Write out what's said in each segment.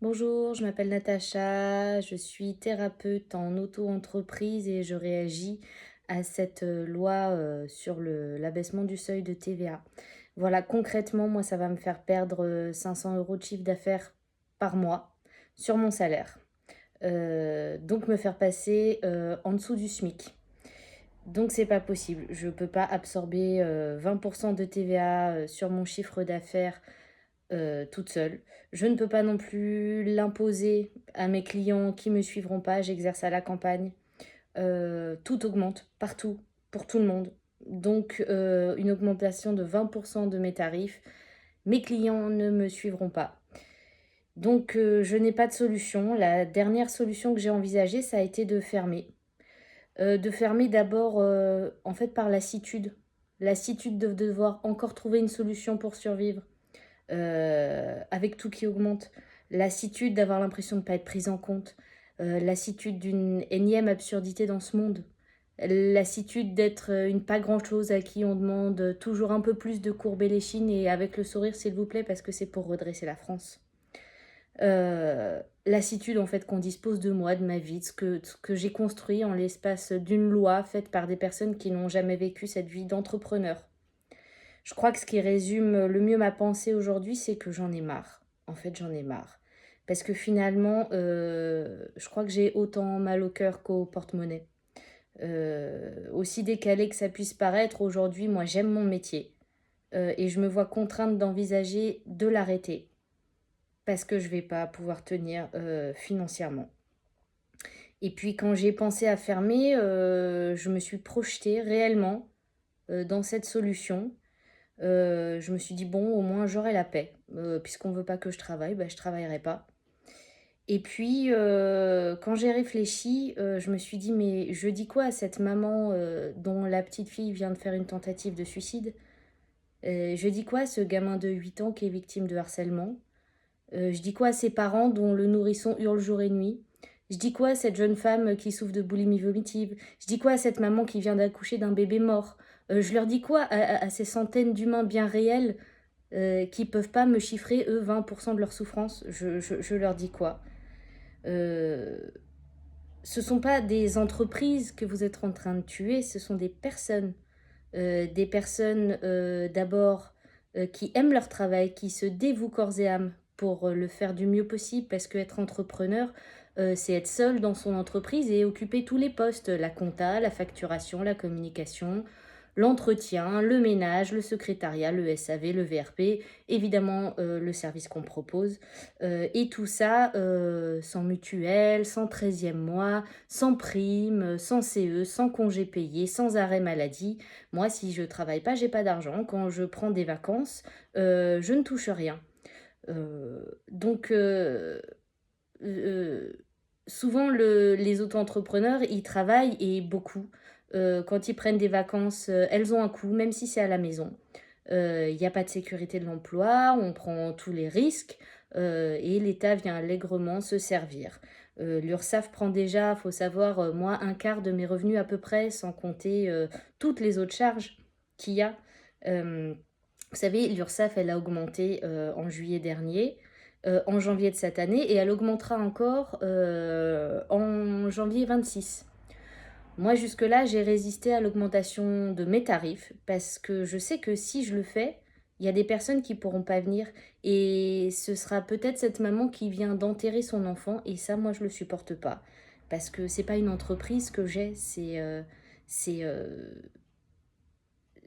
Bonjour, je m'appelle Natacha, je suis thérapeute en auto-entreprise et je réagis à cette loi sur l'abaissement du seuil de TVA. Voilà, concrètement, moi, ça va me faire perdre 500 euros de chiffre d'affaires par mois sur mon salaire. Donc, me faire passer en dessous du SMIC. Donc, c'est pas possible. Je peux pas absorber 20% de TVA sur mon chiffre d'affaires toute seule. Je ne peux pas non plus l'imposer à mes clients qui me suivront pas. J'exerce à la campagne. Tout augmente partout, pour tout le monde. Donc, une augmentation de 20% de mes tarifs. Mes clients ne me suivront pas. Donc, je n'ai pas de solution. La dernière solution que j'ai envisagée, ça a été de fermer. De fermer d'abord, en fait, par lassitude. Lassitude de devoir encore trouver une solution pour survivre. Avec tout qui augmente, lassitude d'avoir l'impression de ne pas être prise en compte, lassitude d'une énième absurdité dans ce monde, lassitude d'être une pas grand-chose à qui on demande toujours un peu plus de courber les chines et avec le sourire s'il vous plaît parce que c'est pour redresser la France. Lassitude en fait qu'on dispose de moi, de ma vie, de ce que j'ai construit en l'espace d'une loi faite par des personnes qui n'ont jamais vécu cette vie d'entrepreneur. Je crois que ce qui résume le mieux ma pensée aujourd'hui, c'est que j'en ai marre. En fait, j'en ai marre. Parce que finalement, je crois que j'ai autant mal au cœur qu'au porte-monnaie. Aussi décalé que ça puisse paraître, aujourd'hui, moi, j'aime mon métier. Et je me vois contrainte d'envisager de l'arrêter. Parce que je vais pas pouvoir tenir financièrement. Et puis, quand j'ai pensé à fermer, je me suis projetée réellement dans cette solution. Je me suis dit: «Bon, au moins j'aurai la paix, puisqu'on veut pas que je travaille, bah, je travaillerai pas». Et puis, quand j'ai réfléchi, je me suis dit: «Mais je dis quoi à cette maman, dont la petite fille vient de faire une tentative de suicide? Je dis quoi à ce gamin de 8 ans qui est victime de harcèlement? Je dis quoi à ces parents dont le nourrisson hurle jour et nuit? Je dis quoi à cette jeune femme qui souffre de boulimie vomitive? Je dis quoi à cette maman qui vient d'accoucher d'un bébé mort? Je leur dis quoi à ces centaines d'humains bien réels, qui peuvent pas me chiffrer, eux, 20% de leur souffrance? Je leur dis quoi? Heu, Ce sont pas des entreprises que vous êtes en train de tuer, ce sont des personnes. Des personnes, d'abord, qui aiment leur travail, qui se dévouent corps et âme pour, le faire du mieux possible parce qu'être entrepreneur, c'est être seul dans son entreprise et occuper tous les postes, la compta, la facturation, la communication, l'entretien, le ménage, le secrétariat, le SAV, le VRP, évidemment, le service qu'on propose, et tout ça, sans mutuelle, sans 13e mois, sans prime, sans CE, sans congé payé, sans arrêt maladie. Moi, si je travaille pas, j'ai pas d'argent. Quand je prends des vacances, je ne touche rien. Donc heu, souvent les auto-entrepreneurs, ils travaillent et beaucoup. Quand ils prennent des vacances, elles ont un coût, même si c'est à la maison. Il y a pas de sécurité de l'emploi, on prend tous les risques, et l'État vient allègrement se servir. L'Urssaf prend déjà, faut savoir, moi, un quart de mes revenus à peu près, sans compter, toutes les autres charges qu'il y a. Hem, Vous savez, l'Urssaf, elle a augmenté, en juillet dernier, en janvier de cette année et elle augmentera encore, en janvier 26. Moi, jusque-là, j'ai résisté à l'augmentation de mes tarifs parce que je sais que si je le fais, il y a des personnes qui pourront pas venir et ce sera peut-être cette maman qui vient d'enterrer son enfant et ça, moi, je le supporte pas parce que c'est pas une entreprise que j'ai, c'est,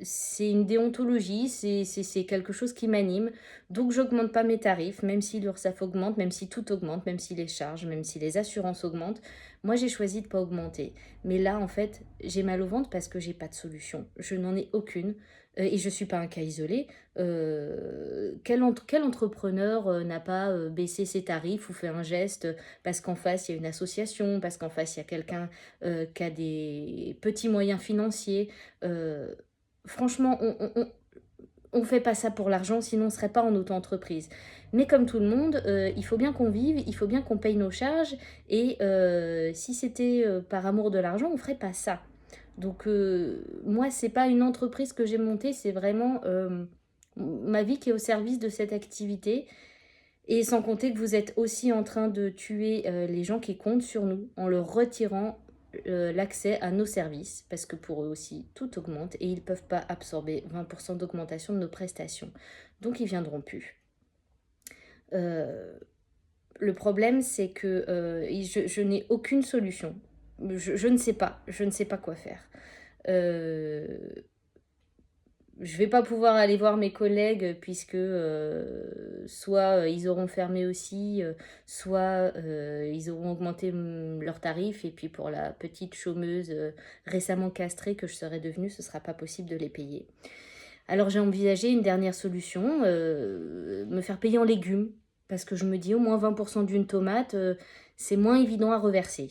c'est une déontologie, c'est quelque chose qui m'anime. Donc j'augmente pas mes tarifs, même si l'Urssaf augmente, même si tout augmente, même si les charges, même si les assurances augmentent. Moi, j'ai choisi de pas augmenter. Mais là, en fait, j'ai mal au ventre parce que j'ai pas de solution. Je n'en ai aucune. Et je suis pas un cas isolé. Quel entrepreneur n'a pas baissé ses tarifs ou fait un geste parce qu'en face, il y a une association, parce qu'en face, il y a quelqu'un qui a des petits moyens financiers. euh, Franchement, on fait pas ça pour l'argent, sinon on serait pas en auto-entreprise. Mais comme tout le monde, il faut bien qu'on vive, il faut bien qu'on paye nos charges et si c'était, par amour de l'argent, on ferait pas ça. Donc moi, c'est pas une entreprise que j'ai montée, c'est vraiment, ma vie qui est au service de cette activité Et sans compter que vous êtes aussi en train de tuer les gens qui comptent sur nous en leur retirant l'accès à nos services, parce que pour eux aussi, tout augmente et ils ne peuvent pas absorber 20% d'augmentation de nos prestations. Donc, ils viendront plus. Le problème, c'est que je n'ai aucune solution. Je ne sais pas. Je ne sais pas quoi faire. Euh, je vais pas pouvoir aller voir mes collègues puisque soit ils auront fermé aussi, soit ils auront augmenté leurs tarifs. Et puis pour la petite chômeuse récemment castrée que je serais devenue, ce sera pas possible de les payer. Alors j'ai envisagé une dernière solution, me faire payer en légumes. Parce que je me dis au moins 20% d'une tomate, c'est moins évident à reverser.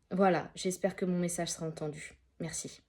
Voilà, j'espère que mon message sera entendu. Merci.